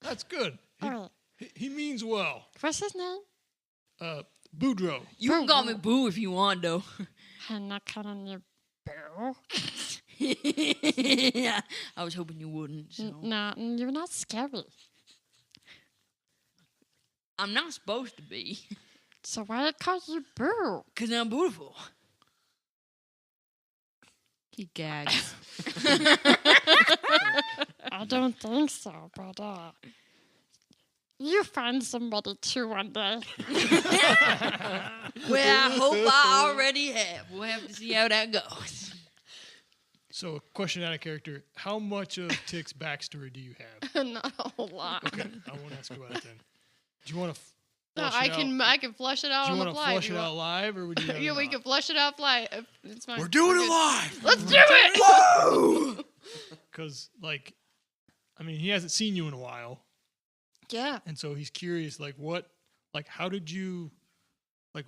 That's good. Alright. He means well. What's his name? Boudreaux. You can call me Boo if you want, though. I'm not calling you Boo. I was hoping you wouldn't. So. No, you're not scary. I'm not supposed to be. So why I call you Boo? Because I'm beautiful. He gags. I don't think so, but you find somebody too one day. Well, I hope I already have. We'll have to see how that goes. So, a question out of character. How much of Tick's backstory do you have? not a whole lot. Okay, I won't ask about it then. Do you want to No, flush it out? I can flush it out Do on you the want to fly. flush it out live, or would you rather Yeah, we not? can flush it out fly. It's fine. We're doing We're it good. live. Let's do it! Because, he hasn't seen you in a while, Yeah. and so he's curious, how did you,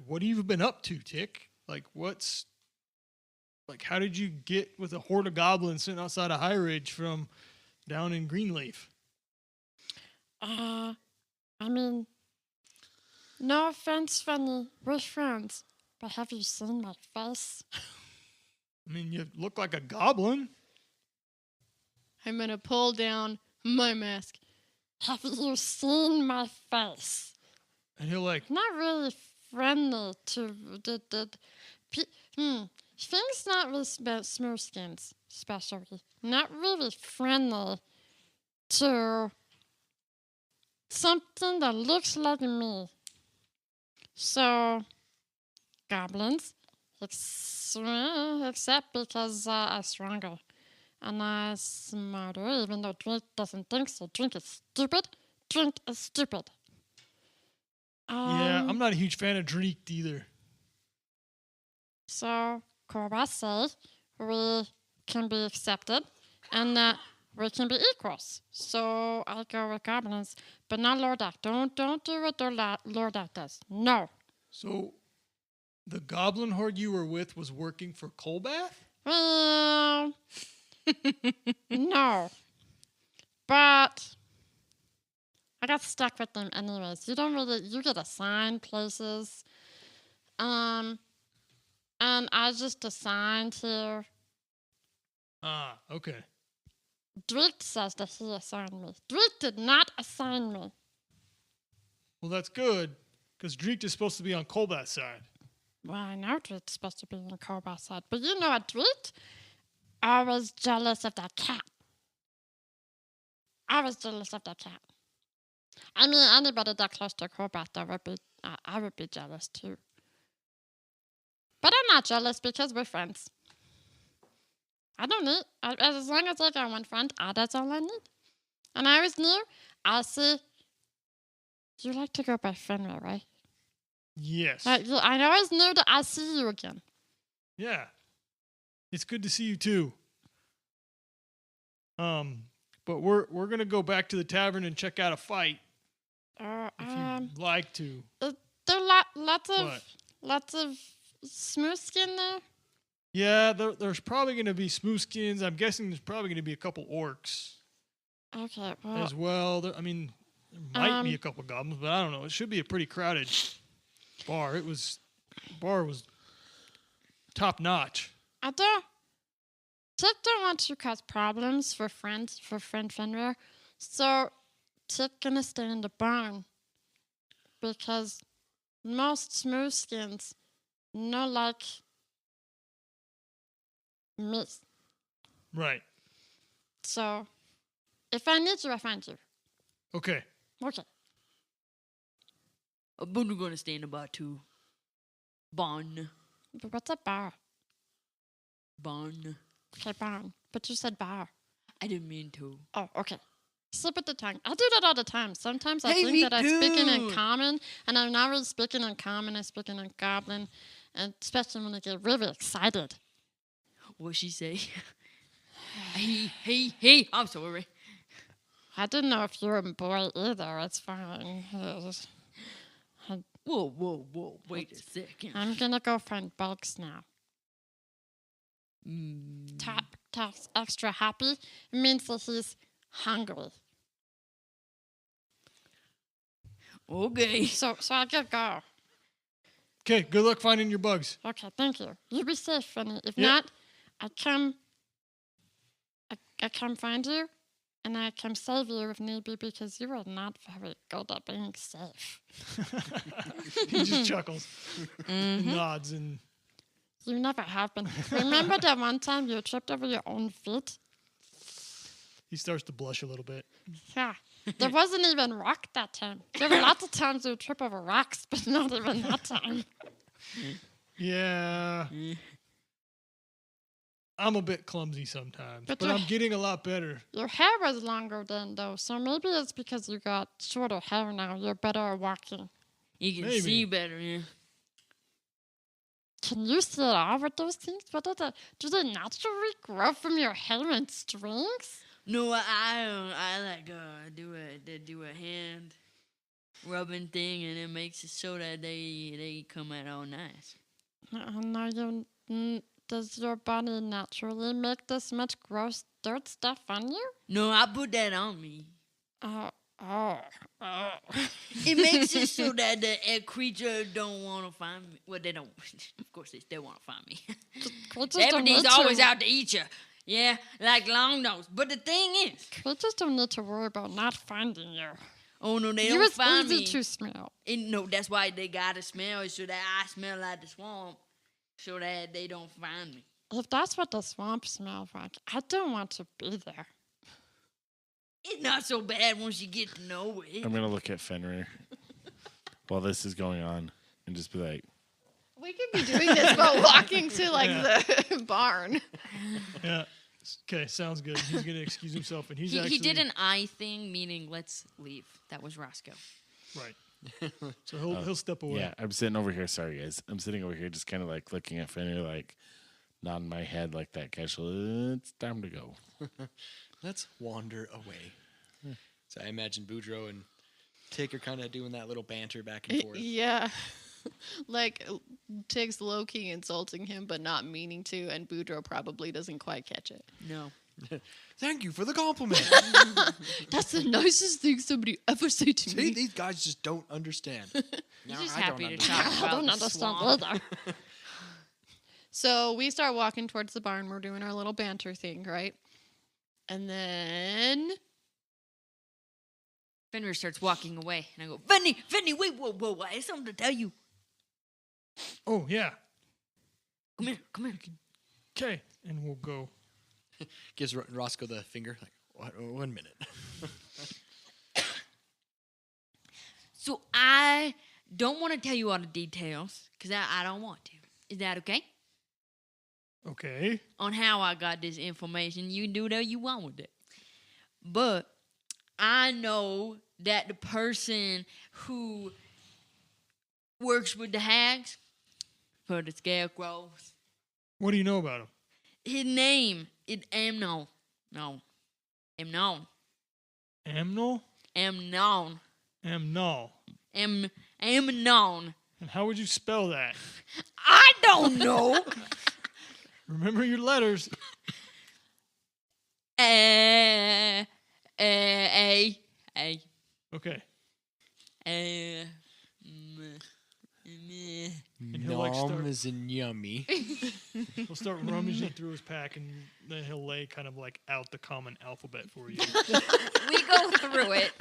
what have you been up to, Tick? How did you get with a horde of goblins sitting outside of High Ridge from down in Greenleaf? No offense, Fanny. We're friends. But have you seen my face? You look like a goblin. I'm going to pull down my mask. Have you seen my face? And he'll Not really friendly to things not really smooth skins, especially. Not really friendly to something that looks like me. So, goblins, except because I'm stronger and I'm smarter, even though Drink doesn't think so. Drink is stupid. yeah, I'm not a huge fan of Dreek either. So, Cobra say we can be accepted and that we can be equals. So, I'll go with goblins, but not Lordak. Don't do what Lordak does. No. So, the goblin horde you were with was working for Colbath? Well, no. But I got stuck with them anyways. You get assigned places. And I just assigned here. Ah, okay. Drake says that he assigned me. Drake did not assign me. Well, that's good, because Dreek is supposed to be on Colbath's side. Well, I know Drake's supposed to be on Cobra's side, but you know what, Drake? I was jealous of that cat. Anybody that close to Cobra, I would be jealous too. But I'm not jealous because we're friends. I don't need, as long as I got one friend, that's all I need. And I always knew, you like to go by Fenrir, right? Yes. I always knew that I'll see you again. Yeah. It's good to see you too. But we're gonna go back to the tavern and check out a fight. If you'd like to. There are lots of smooth skin there. Yeah, there's probably gonna be smooth skins. I'm guessing there's probably gonna be a couple orcs Okay, well, as well. There might be a couple goblins, but I don't know. It should be a pretty crowded bar. Bar was top notch. Tip don't want to cause problems for friend Fenrir. So tick gonna stay in the barn because most smooth skins no like me. Right. So if I need you, I find you. Okay. Okay. Boudreaux gonna stay in the bar too. Barn. But what's a bar? Barn. Okay, barn. But you said bar. I didn't mean to. Oh, okay. Slip at the tongue. I do that all the time. Sometimes I Hey, think me that I'm speaking in too. common, and I'm not really speaking in common. I'm speaking in goblin, and especially when I get really excited. What'd she say? Hey, I'm sorry. I didn't know if you were a boy either. It's fine. Whoa. Wait a second. I'm gonna go find bugs now. Talks extra happy. It means that he's hungry. Okay. So I gotta go. Okay, good luck finding your bugs. Okay, thank you. You be safe, Fenrir. If Yep. not, I come find you, and I come save you if need be, because you are not very good at being safe. He just chuckles and nods and You never have been. Remember that one time you tripped over your own feet? he starts to blush a little bit. Yeah. There wasn't even rock that time. There were lots of times you trip over rocks, but not even that time. Yeah. I'm a bit clumsy sometimes, But but your- I'm getting a lot better. Your hair was longer then, though, so maybe it's because you got shorter hair now. You're better at walking. You can Maybe. see better, yeah. Can you see all with those things? What are they? Do they naturally grow from your hair in strings? No, I like do a hand rubbing thing, and it makes it so that they come out all nice. Does your body naturally make this much gross dirt stuff on you? No, I put that on me. Oh. It makes it so that the creature don't want to find me. Well, they don't. Of course, they still want to find me. Creatures don't Everything's need always to- out to eat you. Yeah, like long nose. But the thing is, Creatures don't need to worry about not finding you. oh no, they You don't was find easy me. to smell. No, that's why they gotta smell it so that I smell like the swamp, so that they don't find me. If that's what the swamp smells like, I don't want to be there. It's not so bad once you get to know it. I'm gonna look at Fenrir while this is going on and just be like, We could be doing this while walking to like the barn. Yeah. Okay, sounds good. He's gonna excuse himself, and he's actually He did an eye thing, meaning let's leave. That was Roscoe. right. So he'll step away. yeah, I'm sitting over here. Sorry, guys. I'm sitting over here just kind of like looking at Fenrir, like nodding my head like that casual. It's time to go. Let's wander away. So I imagine Boudreaux and Tick are kind of doing that little banter back and forth. Yeah. Like Tig's low-key insulting him, but not meaning to, and Boudreaux probably doesn't quite catch it. No. Thank you for the compliment. That's the nicest thing somebody ever said to See, me. these guys just don't understand. He's No, just I don't happy to understand. talk I about don't the understand swamp. either. So we start walking towards the barn. We're doing our little banter thing, right? And then Fenrir starts walking away, and I go, Fenrir, wait, whoa, I have something to tell you. Oh yeah. Come here. Okay, and we'll go. Gives Roscoe the finger. Like, 1 minute. So I don't want to tell you all the details, because I don't want to. Is that okay? Okay. On how I got this information. You can do whatever you want with it. But I know that the person who works with the hags for the Scarecrows, What do you know about him? his name is Amnon. No. Amnon. Amnol? Amnon. Amnol. Amnon. And how would you spell that? I don't know. Remember your letters. A. Okay. Nom he'll, like, start- is in yummy. He'll start rummaging through his pack, and then he'll lay kind of like out the common alphabet for you. We go through it.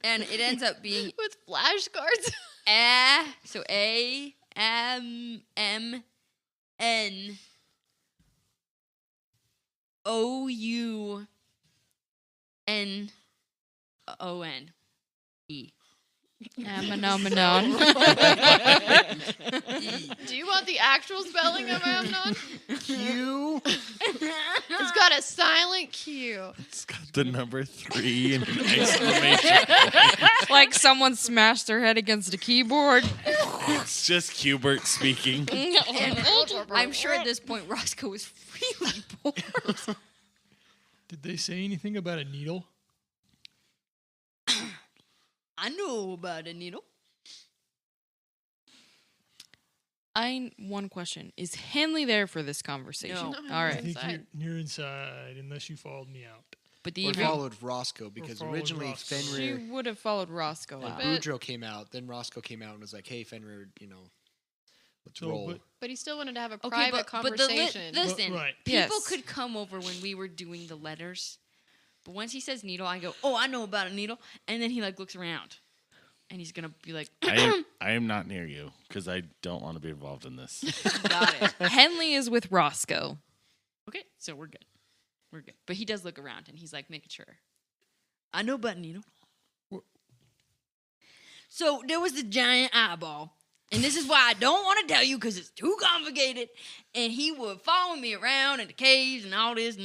And it ends up being With flashcards. so AMMNOUNE. Noma Nom. Do you want the actual spelling of Amnon? Q. It's got a silent Q. It's got the number 3 and an exclamation. Like someone smashed their head against a keyboard. It's just Hubert speaking. And I'm sure at this point Roscoe was really bored. Did they say anything about a needle? I know about a needle. One question. Is Henley there for this conversation? No. All I right. think you're inside unless you followed me out. But We followed Roscoe because followed originally Roscoe. She Fenrir would have followed Roscoe and out. Boudreaux came out. Then Roscoe came out and was like, "Hey, Fenrir, let's So, roll." But he still wanted to have a Okay, private but conversation. listen, Right. people Yes. could come over when we were doing the letters, but once he says needle, I go, "Oh, I know about a needle," and then he like looks around, and he's gonna be like, I am not near you because I don't want to be involved in this. "Got it." Henley is with Roscoe. Okay, so we're good. We're good. But he does look around, and he's like making sure. I know about a needle. So there was the giant eyeball. And this is why I don't want to tell you because it's too complicated. And he would follow me around in the caves and all this.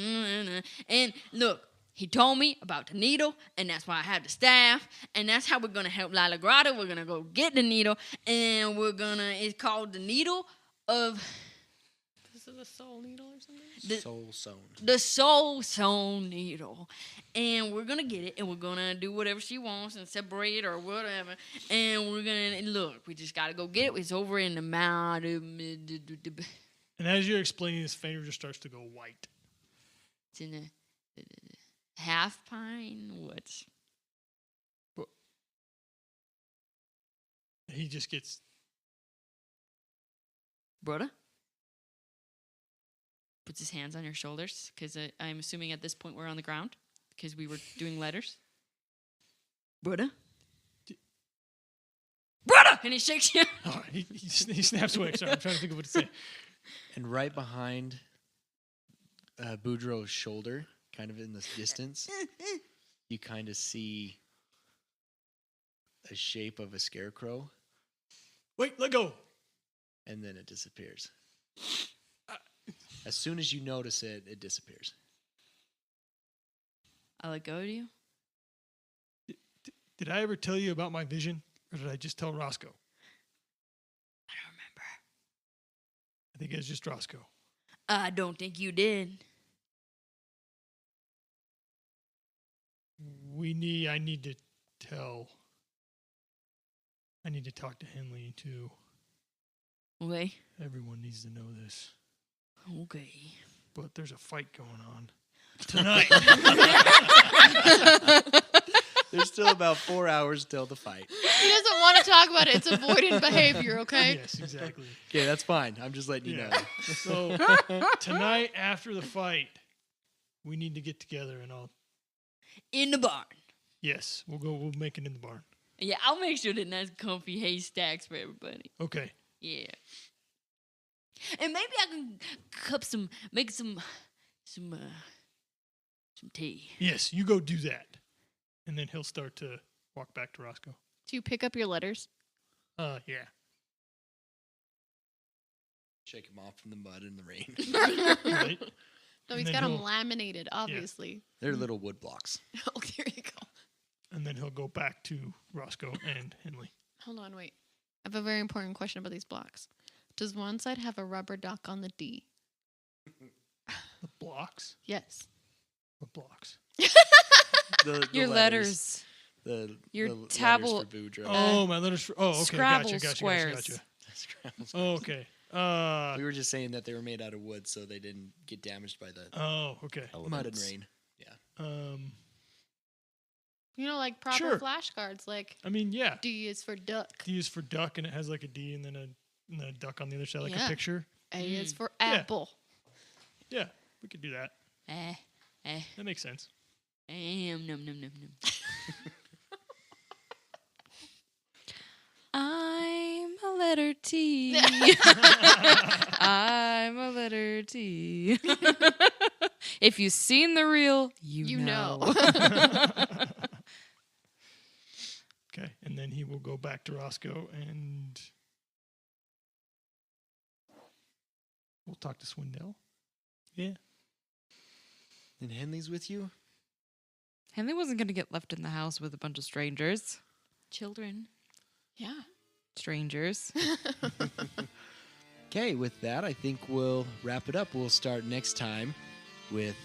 And look, he told me about the needle, and that's why I have the staff. And that's how we're going to help Lila Grotto. We're going to go get the needle. And it's called the needle of This is a soul needle or something? Soul sewn. the soul sewn needle. And we're going to get it, and we're going to do whatever she wants and separate or whatever. And we're going to, look, we just got to go get it. It's over in the mouth. And as you're explaining this, Fenrir just starts to go white. It's in the half pine woods. He just gets. Brother? Puts his hands on your shoulders, because I'm assuming at this point we're on the ground, because we were doing letters. Brother? Brother! And he shakes you. Oh, he snaps away. Sorry, I'm trying to think of what to say. And right behind Boudreaux's shoulder, kind of in the distance, you kind of see a shape of a scarecrow, Wait, let go. and then it disappears. As soon as you notice it, it disappears. I let go of you. Did I ever tell you about my vision, or did I just tell Roscoe? I don't remember. I think it was just Roscoe. I don't think you did. I need to talk to Henley too. Okay. Everyone needs to know this. Okay. But there's a fight going on tonight. There's still about 4 hours till the fight. He doesn't want to talk about it. It's avoidant behavior, okay? Yes, exactly. Okay, that's fine. I'm just letting you know. So tonight after the fight, we need to get together and I'll. In the barn. Yes, we'll make it in the barn. Yeah, I'll make sure that nice comfy hay stacks for everybody. Okay. Yeah. And maybe I can make some tea. Yes, you go do that. And then he'll start to walk back to Roscoe. Do you pick up your letters? Yeah. Shake him off from the mud and the rain. Right? No, And he's then got them he'll- laminated, obviously. They're little wood blocks. Oh, there you go. And then he'll go back to Roscoe and Henley. Hold on, wait. I have a very important question about these blocks. Does one side have a rubber duck on the D? The blocks? Yes. What blocks? The Your letters. Your letters tablet- for Boudreaux. Oh, my letters. Okay. Scrabble Gotcha. squares. Oh, okay. We were just saying that they were made out of wood, so they didn't get damaged by the Oh, okay. mud and rain. You know, like proper Sure. flashcards, like I mean, yeah. D is for duck, D is for duck, and it has like a D and then a duck on the other side, like Yeah. a picture. A is for Yeah. apple. Yeah, we could do that. Eh. That makes sense. Num. letter T. I'm a letter T. If you've seen the reel, you know. Okay, and then he will go back to Roscoe and we'll talk to Swindell. Yeah. And Henley's with you? Henley wasn't going to get left in the house with a bunch of strangers. Children. Yeah. Strangers. Okay, with that, I think we'll wrap it up. We'll start next time with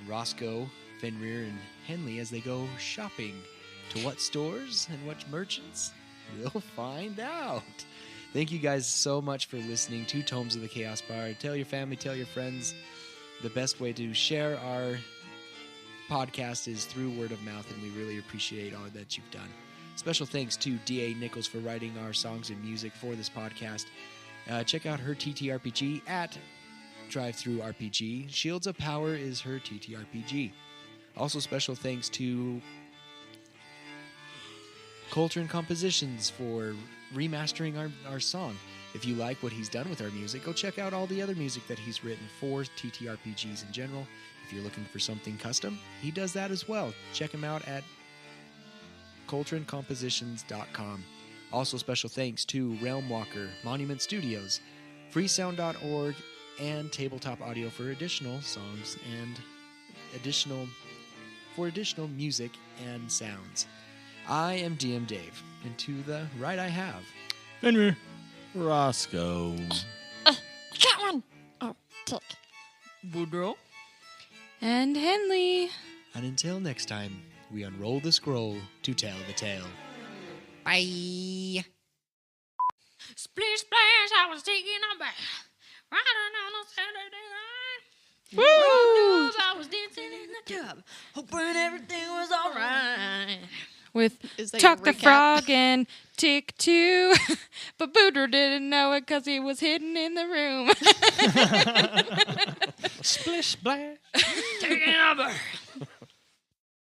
Roscoe, Fenrir, and Henley as they go shopping. To what stores and what merchants? We'll find out. Thank you guys so much for listening to Tomes of the Chaos Bard. Tell your family, tell your friends. The best way to share our podcast is through word of mouth, and we really appreciate all that you've done. Special thanks to D.A. Nichols for writing our songs and music for this podcast. Check out her TTRPG at DriveThruRPG. Shields of Power is her TTRPG. Also, special thanks to Coltrane Compositions for remastering our song. If you like what he's done with our music, go check out all the other music that he's written for TTRPGs in general. If you're looking for something custom, he does that as well. Check him out at ColtraneCompositions.com. Also, special thanks to Realm Walker, Monument Studios, freesound.org, and Tabletop Audio for additional songs and additional music and sounds. I am DM Dave, and to the right I have Fenrir. Roscoe. Got one. Oh, tick. Boudreaux. And Henley. And until next time, we unroll the scroll to tell the tale. Bye. Splish splash, I was taking a bath. Riding on a Saturday night. Woo! I was dancing in the tub, hoping everything was alright. With Is that Tuck your the recap? Frog and Tick 2. But Boudreaux didn't know it because he was hidden in the room. Splish splash. Taking a bath.